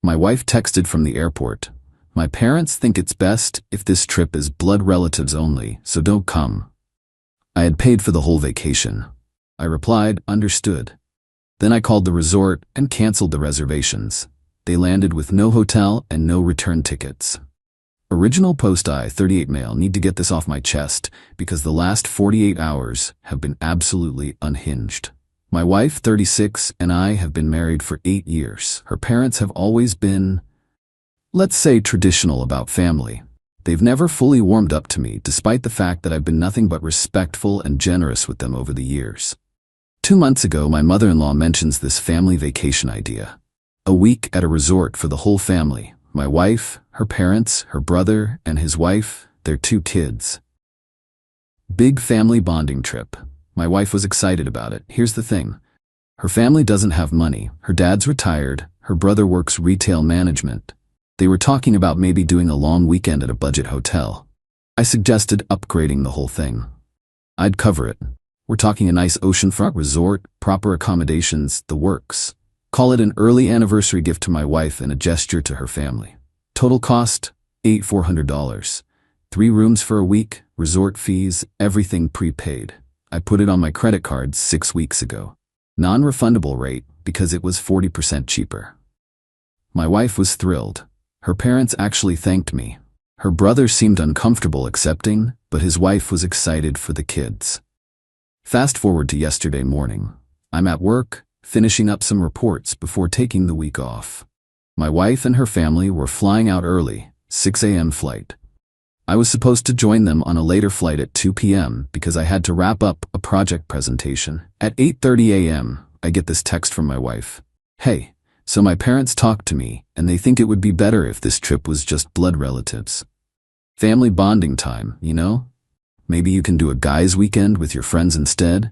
My wife texted from the airport. My parents think it's best if this trip is blood relatives only, so don't come. I had paid for the whole vacation. I replied, understood. Then I called the resort and canceled the reservations. They landed with no hotel and no return tickets. Original post I-38 mail. Need to get this off my chest because the last 48 hours have been absolutely unhinged. My wife, 36, and I have been married for 8 years. Her parents have always been, let's say, traditional about family. They've never fully warmed up to me, despite the fact that I've been nothing but respectful and generous with them over the years. 2 months ago, my mother-in-law mentions this family vacation idea. A week at a resort for the whole family. My wife, her parents, her brother, and his wife, their 2 kids. Big family bonding trip. My wife was excited about it. Here's the thing. Her family doesn't have money. Her dad's retired. Her brother works retail management. They were talking about maybe doing a long weekend at a budget hotel. I suggested upgrading the whole thing. I'd cover it. We're talking a nice oceanfront resort, proper accommodations, the works. Call it an early anniversary gift to my wife and a gesture to her family. Total cost, $400. 3 rooms for a week, resort fees, everything prepaid. I put it on my credit card 6 weeks ago. Non-refundable rate because it was 40% cheaper. My wife was thrilled. Her parents actually thanked me. Her brother seemed uncomfortable accepting, but his wife was excited for the kids. Fast forward to yesterday morning. I'm at work, finishing up some reports before taking the week off. My wife and her family were flying out early, 6 a.m. flight. I was supposed to join them on a later flight at 2 p.m. because I had to wrap up a project presentation. At 8:30 a.m., I get this text from my wife. Hey, so my parents talked to me, and they think it would be better if this trip was just blood relatives. Family bonding time, you know? Maybe you can do a guys' weekend with your friends instead?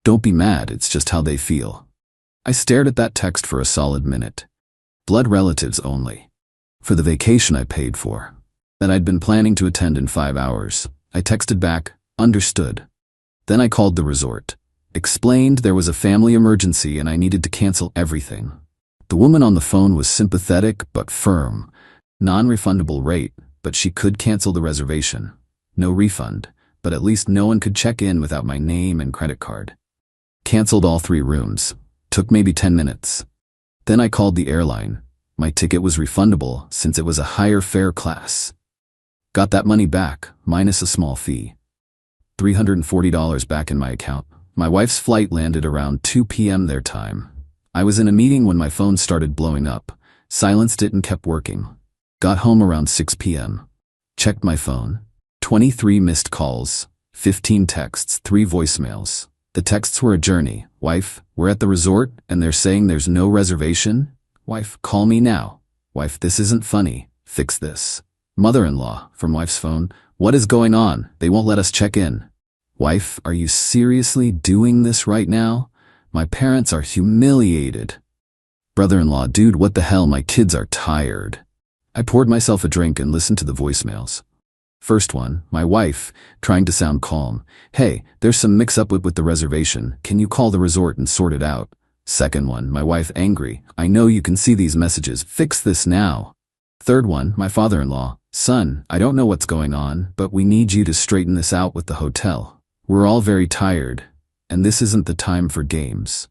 Don't be mad, it's just how they feel. I stared at that text for a solid minute. Blood relatives only. For the vacation I paid for. That I'd been planning to attend in 5 hours. I texted back, understood. Then I called the resort. Explained there was a family emergency and I needed to cancel everything. The woman on the phone was sympathetic but firm. Non-refundable rate, but she could cancel the reservation. No refund, but at least no one could check in without my name and credit card. Canceled all 3 rooms. Took maybe 10 minutes. Then I called the airline. My ticket was refundable since it was a higher fare class. Got that money back, minus a small fee. $340 back in my account. My wife's flight landed around 2 p.m. their time. I was in a meeting when my phone started blowing up. Silenced it and kept working. Got home around 6 p.m. Checked my phone. 23 missed calls, 15 texts, 3 voicemails. The texts were a journey. Wife, we're at the resort and they're saying there's no reservation? Wife, call me now. Wife, this isn't funny. Fix this. Mother-in-law, from wife's phone, what is going on? They won't let us check in. Wife, are you seriously doing this right now? My parents are humiliated. Brother-in-law, dude, what the hell? My kids are tired. I poured myself a drink and listened to the voicemails. First one, my wife, trying to sound calm. Hey, there's some mix-up with the reservation. Can you call the resort and sort it out? Second one, my wife, angry. I know you can see these messages. Fix this now. Third one, my father-in-law. Son, I don't know what's going on, but we need you to straighten this out with the hotel. We're all very tired, and this isn't the time for games.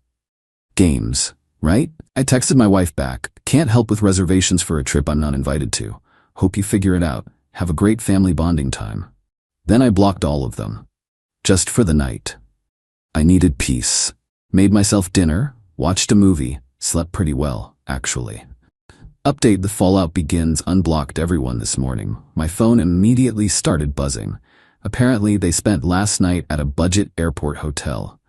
Games, right? I texted my wife back. Can't help with reservations for a trip I'm not invited to. Hope you figure it out. Have a great family bonding time. Then I blocked all of them. Just for the night. I needed peace. Made myself dinner, watched a movie, slept pretty well, actually. Update: the fallout begins. Unblocked everyone this morning. My phone immediately started buzzing. Apparently they spent last night at a budget airport hotel.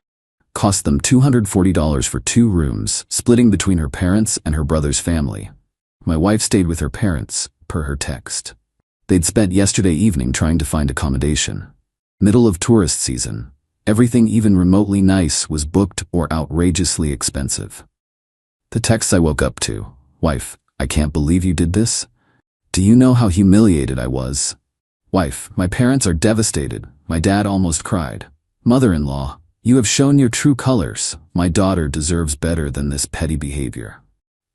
Cost them $240 for 2 rooms, splitting between her parents and her brother's family. My wife stayed with her parents, per her text. They'd spent yesterday evening trying to find accommodation. Middle of tourist season. Everything even remotely nice was booked or outrageously expensive. The texts I woke up to. Wife, I can't believe you did this. Do you know how humiliated I was? Wife, my parents are devastated. My dad almost cried. Mother-in-law, you have shown your true colors. My daughter deserves better than this petty behavior.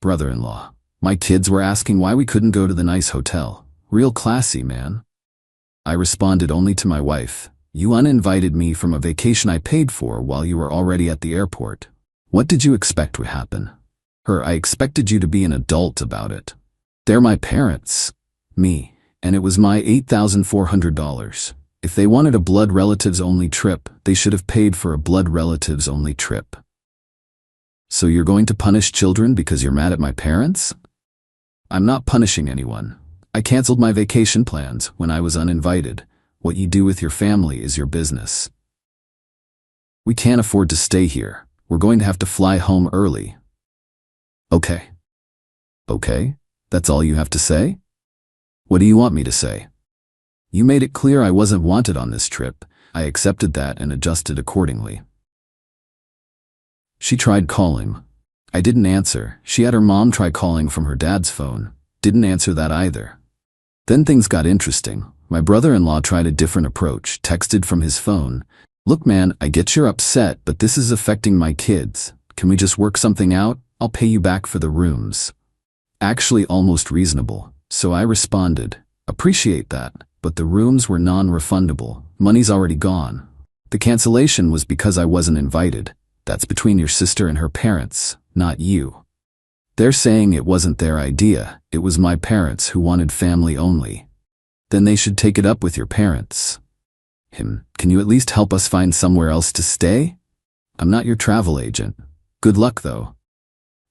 Brother-in-law, My kids were asking why we couldn't go to the nice hotel. Real classy, man. I responded only to my wife, "You uninvited me from a vacation I paid for while you were already at the airport. What did you expect would happen?" Her, "I expected you to be an adult about it. They're my parents." Me, "And it was my $8,400. If they wanted a blood relatives only trip, they should have paid for a blood relatives only trip." "So you're going to punish children because you're mad at my parents?" "I'm not punishing anyone. I canceled my vacation plans when I was uninvited. What you do with your family is your business. We can't afford to stay here. We're going to have to fly home early." "Okay." "Okay? That's all you have to say? What do you want me to say?" "You made it clear I wasn't wanted on this trip. I accepted that and adjusted accordingly." She tried calling. I didn't answer. She had her mom try calling from her dad's phone. Didn't answer that either. Then things got interesting. My brother-in-law tried a different approach, texted from his phone. "Look man, I get you're upset, but this is affecting my kids. Can we just work something out? I'll pay you back for the rooms." Actually almost reasonable. So I responded, "Appreciate that, but the rooms were non-refundable. Money's already gone. The cancellation was because I wasn't invited. That's between your sister and her parents, not you. They're saying it wasn't their idea, it was my parents who wanted family only. Then they should take it up with your parents." Him, "Can you at least help us find somewhere else to stay? I'm not your travel agent. Good luck though."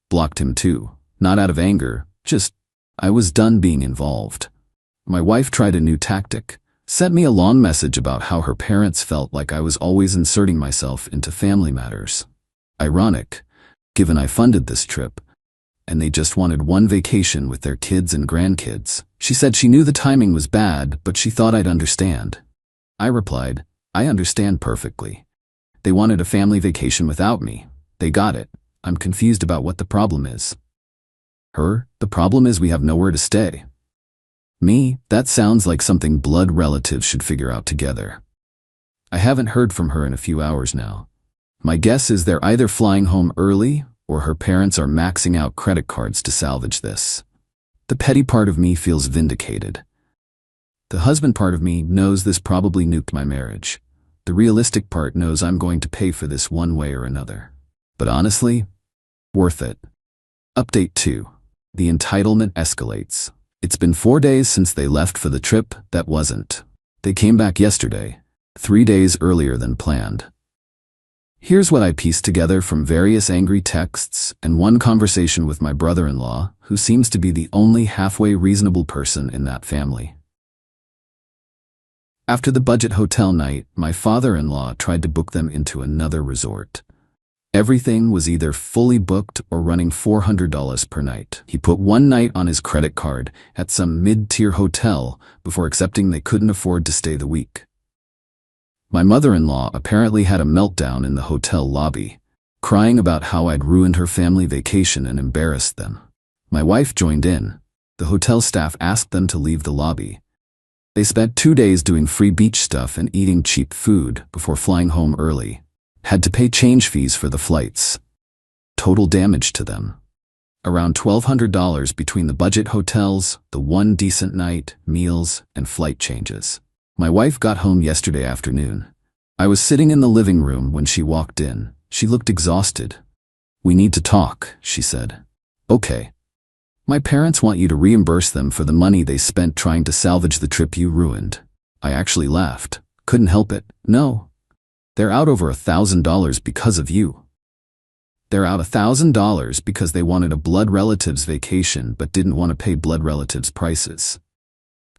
Blocked him too. Not out of anger, just, I was done being involved. My wife tried a new tactic. Sent me a long message about how her parents felt like I was always inserting myself into family matters. Ironic, given I funded this trip, and they just wanted one vacation with their kids and grandkids. She said she knew the timing was bad, but she thought I'd understand. I replied, "I understand perfectly. They wanted a family vacation without me. They got it. I'm confused about what the problem is." Her, "The problem is we have nowhere to stay." Me, "That sounds like something blood relatives should figure out together." I haven't heard from her in a few hours now. My guess is they're either flying home early or her parents are maxing out credit cards to salvage this. The petty part of me feels vindicated. The husband part of me knows this probably nuked my marriage. The realistic part knows I'm going to pay for this one way or another. But honestly, worth it. Update 2. The entitlement escalates. It's been 4 days since they left for the trip that wasn't. They came back yesterday, 3 days earlier than planned. Here's what I pieced together from various angry texts and one conversation with my brother-in-law, who seems to be the only halfway reasonable person in that family. After the budget hotel night, my father-in-law tried to book them into another resort. Everything was either fully booked or running $400 per night. He put one night on his credit card at some mid-tier hotel before accepting they couldn't afford to stay the week. My mother-in-law apparently had a meltdown in the hotel lobby, crying about how I'd ruined her family vacation and embarrassed them. My wife joined in. The hotel staff asked them to leave the lobby. They spent 2 days doing free beach stuff and eating cheap food before flying home early. Had to pay change fees for the flights. Total damage to them. Around $1,200 between the budget hotels, the one decent night, meals, and flight changes. My wife got home yesterday afternoon. I was sitting in the living room when she walked in. She looked exhausted. "We need to talk," she said. "Okay. My parents want you to reimburse them for the money they spent trying to salvage the trip you ruined." I actually laughed. Couldn't help it. "No. They're out over $1,000 because of you. They're out $1,000 because they wanted a blood relatives vacation but didn't want to pay blood relatives prices.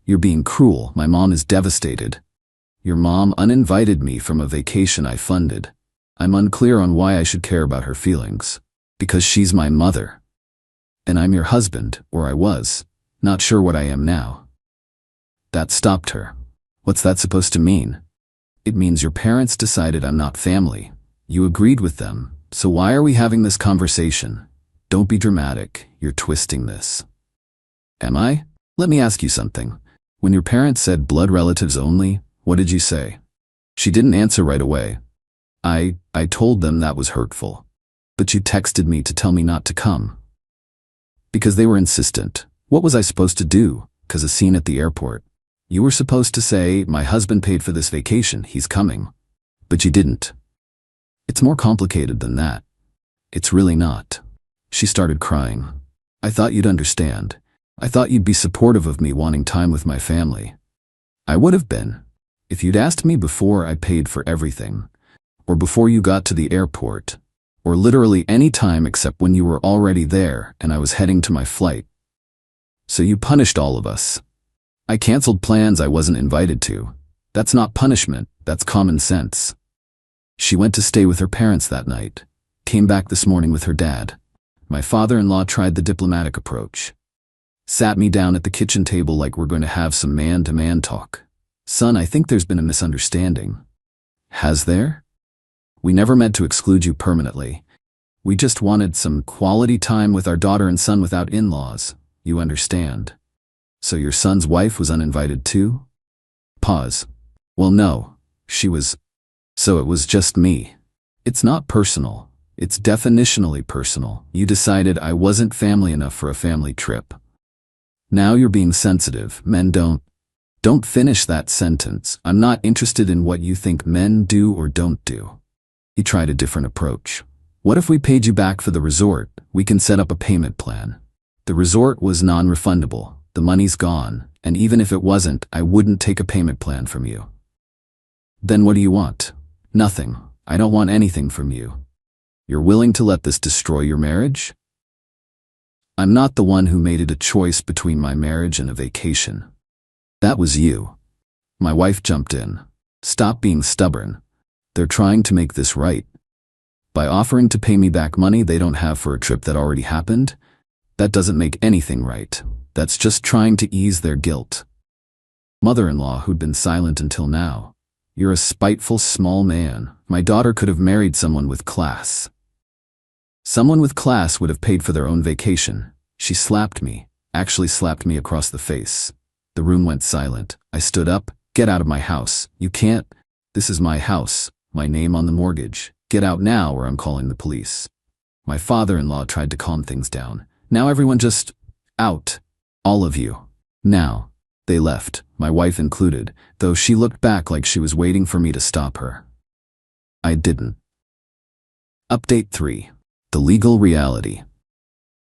You're being cruel. My mom is devastated. Your mom uninvited me from a vacation I funded. I'm unclear on why I should care about her feelings. Because she's my mother. And I'm your husband, or I was. Not sure what I am now." That stopped her. "What's that supposed to mean?" "It means your parents decided I'm not family. You agreed with them, so why are we having this conversation? Don't be dramatic, you're twisting this." "Am I? Let me ask you something. When your parents said blood relatives only, what did you say?" She didn't answer right away. I told them that was hurtful. "But you texted me to tell me not to come." Because they were insistent. What was I supposed to do? 'Cause a scene at the airport. You were supposed to say, my husband paid for this vacation, he's coming. But you didn't. It's more complicated than that. It's really not. She started crying. I thought you'd understand. I thought you'd be supportive of me wanting time with my family. I would have been. If you'd asked me before I paid for everything, or before you got to the airport, or literally any time except when you were already there and I was heading to my flight. So you punished all of us. I canceled plans I wasn't invited to. That's not punishment, that's common sense. She went to stay with her parents that night, came back this morning with her dad. My father-in-law tried the diplomatic approach. Sat me down at the kitchen table like we're going to have some man-to-man talk. Son, I think there's been a misunderstanding. Has there? We never meant to exclude you permanently. We just wanted some quality time with our daughter and son without in-laws. You understand. So your son's wife was uninvited too? Pause. Well, no, she was. So it was just me. It's not personal. It's definitionally personal. You decided I wasn't family enough for a family trip. Now you're being sensitive. Men don't. Don't finish that sentence. I'm not interested in what you think men do or don't do. He tried a different approach. What if we paid you back for the resort? We can set up a payment plan. The resort was non-refundable. The money's gone, and even if it wasn't, I wouldn't take a payment plan from you. Then what do you want? Nothing. I don't want anything from you. You're willing to let this destroy your marriage? I'm not the one who made it a choice between my marriage and a vacation. That was you. My wife jumped in. Stop being stubborn. They're trying to make this right. By offering to pay me back money they don't have for a trip that already happened, that doesn't make anything right. That's just trying to ease their guilt. Mother-in-law, who'd been silent until now. You're a spiteful small man. My daughter could have married someone with class. Someone with class would have paid for their own vacation. She slapped me, actually slapped me across the face. The room went silent. I stood up. Get out of my house. You can't. This is my house. My name on the mortgage. Get out now or I'm calling the police. My father-in-law tried to calm things down. Now everyone just out. All of you. Now. They left, my wife included, though she looked back like she was waiting for me to stop her. I didn't. Update 3. The legal reality.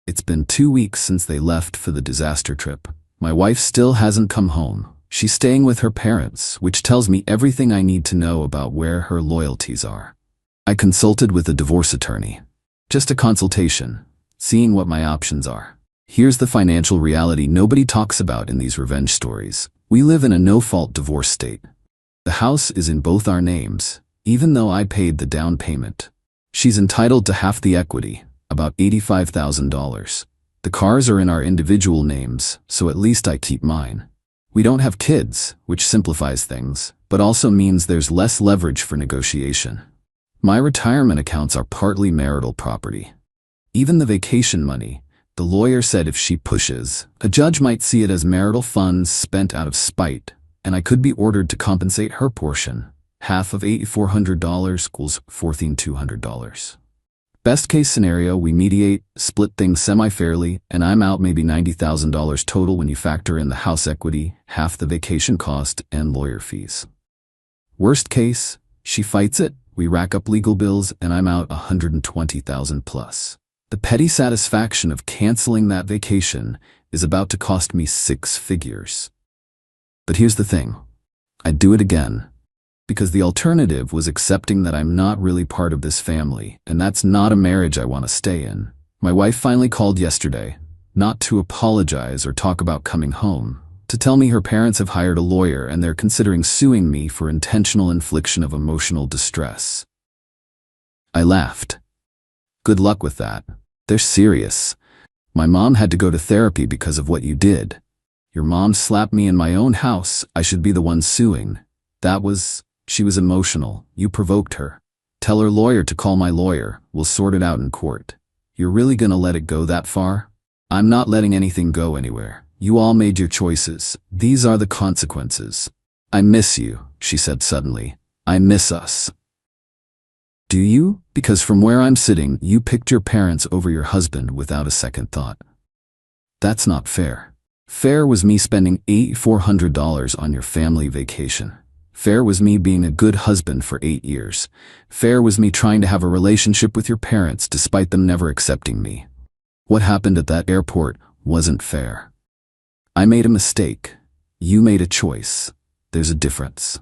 It's been 2 weeks since they left for the disaster trip. My wife still hasn't come home. She's staying with her parents, which tells me everything I need to know about where her loyalties are. I consulted with a divorce attorney. Just a consultation, seeing what my options are. Here's the financial reality nobody talks about in these revenge stories. We live in a no-fault divorce state. The house is in both our names, even though I paid the down payment. She's entitled to half the equity, about $85,000. The cars are in our individual names, so at least I keep mine. We don't have kids, which simplifies things, but also means there's less leverage for negotiation. My retirement accounts are partly marital property. Even the vacation money, the lawyer said if she pushes, a judge might see it as marital funds spent out of spite, and I could be ordered to compensate her portion. Half of $8,400 equals $14,200. Best case scenario, we mediate, split things semi-fairly, and I'm out maybe $90,000 total when you factor in the house equity, half the vacation cost, and lawyer fees. Worst case, she fights it, we rack up legal bills, and I'm out $120,000 plus. The petty satisfaction of canceling that vacation is about to cost me 6 figures. But here's the thing. I'd do it again. Because the alternative was accepting that I'm not really part of this family, and that's not a marriage I want to stay in. My wife finally called yesterday, not to apologize or talk about coming home, to tell me her parents have hired a lawyer and they're considering suing me for intentional infliction of emotional distress. I laughed. Good luck with that. They're serious. My mom had to go to therapy because of what you did. Your mom slapped me in my own house. I should be the one suing. She was emotional. You provoked her. Tell her lawyer to call my lawyer. We'll sort it out in court. You're really gonna let it go that far? I'm not letting anything go anywhere. You all made your choices. These are the consequences. I miss you, she said suddenly. I miss us. Do you? Because from where I'm sitting, you picked your parents over your husband without a second thought. That's not fair. Fair was me spending $8,400 on your family vacation. Fair was me being a good husband for 8 years. Fair was me trying to have a relationship with your parents despite them never accepting me. What happened at that airport wasn't fair. I made a mistake. You made a choice. There's a difference.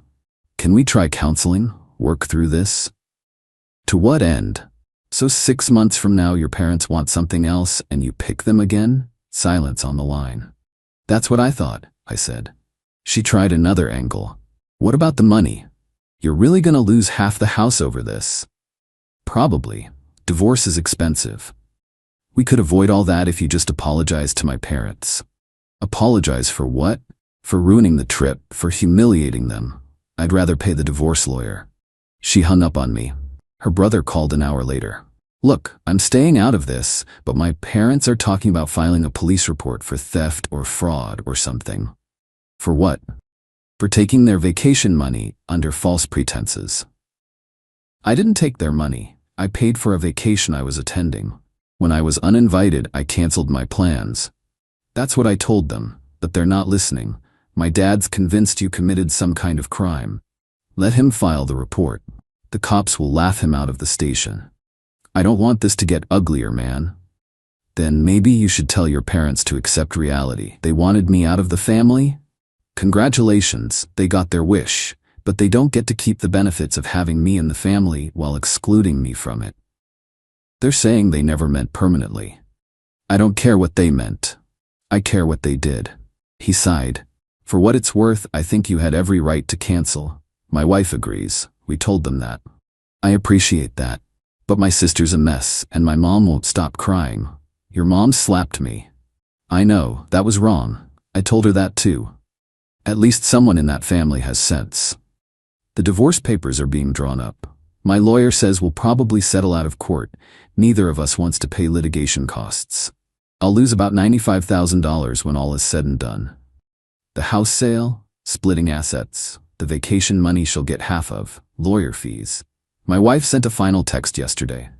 Can we try counseling? Work through this? To what end? So 6 months from now your parents want something else and you pick them again? Silence on the line. That's what I thought, I said. She tried another angle. What about the money? You're really gonna lose half the house over this. Probably. Divorce is expensive. We could avoid all that if you just apologized to my parents. Apologize for what? For ruining the trip, for humiliating them. I'd rather pay the divorce lawyer. She hung up on me. Her brother called an hour later. Look, I'm staying out of this, but my parents are talking about filing a police report for theft or fraud or something. For what? For taking their vacation money under false pretenses. I didn't take their money. I paid for a vacation I was attending. When I was uninvited, I canceled my plans. That's what I told them, but they're not listening. My dad's convinced you committed some kind of crime. Let him file the report. The cops will laugh him out of the station. I don't want this to get uglier, man. Then maybe you should tell your parents to accept reality. They wanted me out of the family? Congratulations, they got their wish, but they don't get to keep the benefits of having me in the family while excluding me from it. They're saying they never meant permanently. I don't care what they meant. I care what they did. He sighed. For what it's worth, I think you had every right to cancel. My wife agrees. We told them that. I appreciate that. But my sister's a mess, and my mom won't stop crying. Your mom slapped me. I know, that was wrong. I told her that too. At least someone in that family has sense. The divorce papers are being drawn up. My lawyer says we'll probably settle out of court. Neither of us wants to pay litigation costs. I'll lose about $95,000 when all is said and done. The house sale, splitting assets, the vacation money she'll get half of, lawyer fees. My wife sent a final text yesterday.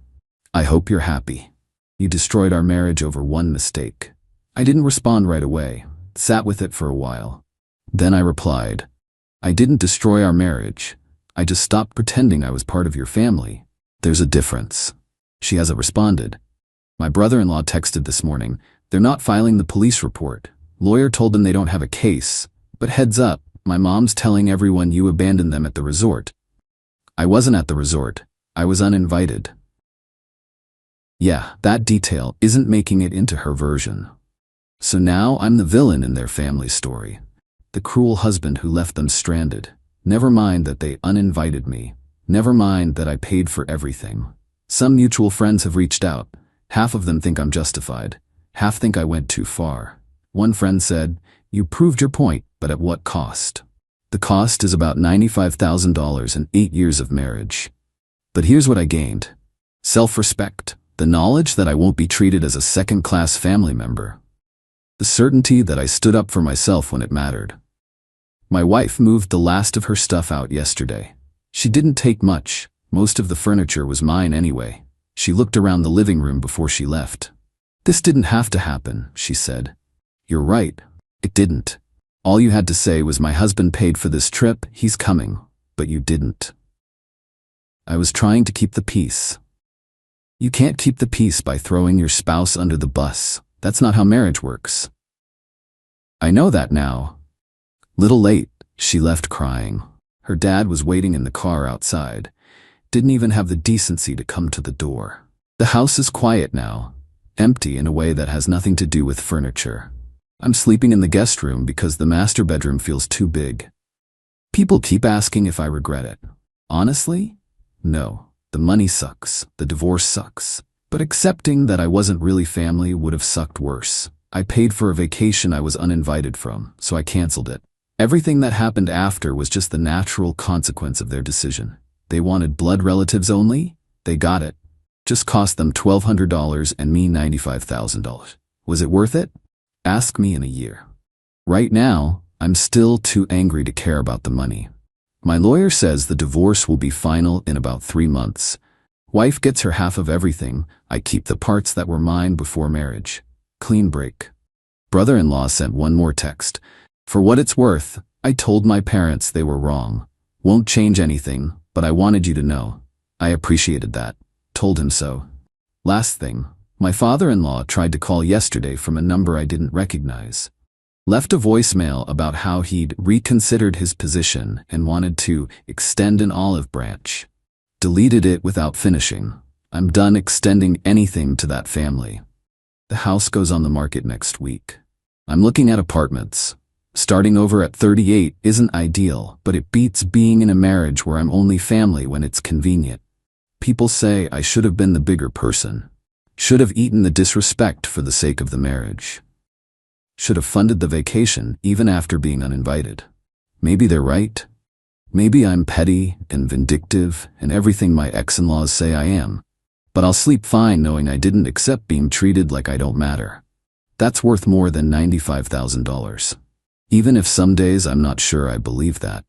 I hope you're happy. You destroyed our marriage over one mistake. I didn't respond right away, sat with it for a while. Then I replied, I didn't destroy our marriage. I just stopped pretending I was part of your family. There's a difference. She hasn't responded. My brother-in-law texted this morning. They're not filing the police report. Lawyer told them they don't have a case. But heads up, my mom's telling everyone you abandoned them at the resort. I wasn't at the resort. I was uninvited. Yeah, that detail isn't making it into her version. So now I'm the villain in their family story. The cruel husband who left them stranded. Never mind that they uninvited me. Never mind that I paid for everything. Some mutual friends have reached out. Half of them think I'm justified. Half think I went too far. One friend said, you proved your point, but at what cost? The cost is about $95,000 and 8 years of marriage. But here's what I gained. Self-respect. The knowledge that I won't be treated as a second-class family member. The certainty that I stood up for myself when it mattered. My wife moved the last of her stuff out yesterday. She didn't take much. Most of the furniture was mine anyway. She looked around the living room before she left. This didn't have to happen, she said. You're right. It didn't. All you had to say was my husband paid for this trip, he's coming. But you didn't. I was trying to keep the peace. You can't keep the peace by throwing your spouse under the bus. That's not how marriage works. I know that now. Little late, she left crying. Her dad was waiting in the car outside. Didn't even have the decency to come to the door. The house is quiet now, empty in a way that has nothing to do with furniture. I'm sleeping in the guest room because the master bedroom feels too big. People keep asking if I regret it. Honestly? No. The money sucks. The divorce sucks. But accepting that I wasn't really family would have sucked worse. I paid for a vacation I was uninvited from, so I canceled it. Everything that happened after was just the natural consequence of their decision. They wanted blood relatives only? They got it. Just cost them $1,200 and me $95,000. Was it worth it? Ask me in a year. Right now, I'm still too angry to care about the money. My lawyer says the divorce will be final in about 3 months. Wife gets her half of everything. I keep the parts that were mine before marriage. Clean break. Brother-in-law sent one more text. For what it's worth, I told my parents they were wrong. Won't change anything, but I wanted you to know. I appreciated that. Told him so. Last thing, my father-in-law tried to call yesterday from a number I didn't recognize. Left a voicemail about how he'd reconsidered his position and wanted to extend an olive branch. Deleted it without finishing. I'm done extending anything to that family. The house goes on the market next week. I'm looking at apartments. Starting over at 38 isn't ideal, but it beats being in a marriage where I'm only family when it's convenient. People say I should have been the bigger person. Should have eaten the disrespect for the sake of the marriage. Should have funded the vacation even after being uninvited. Maybe they're right. Maybe I'm petty and vindictive and everything my ex-in-laws say I am. But I'll sleep fine knowing I didn't accept being treated like I don't matter. That's worth more than $95,000. Even if some days I'm not sure I believe that.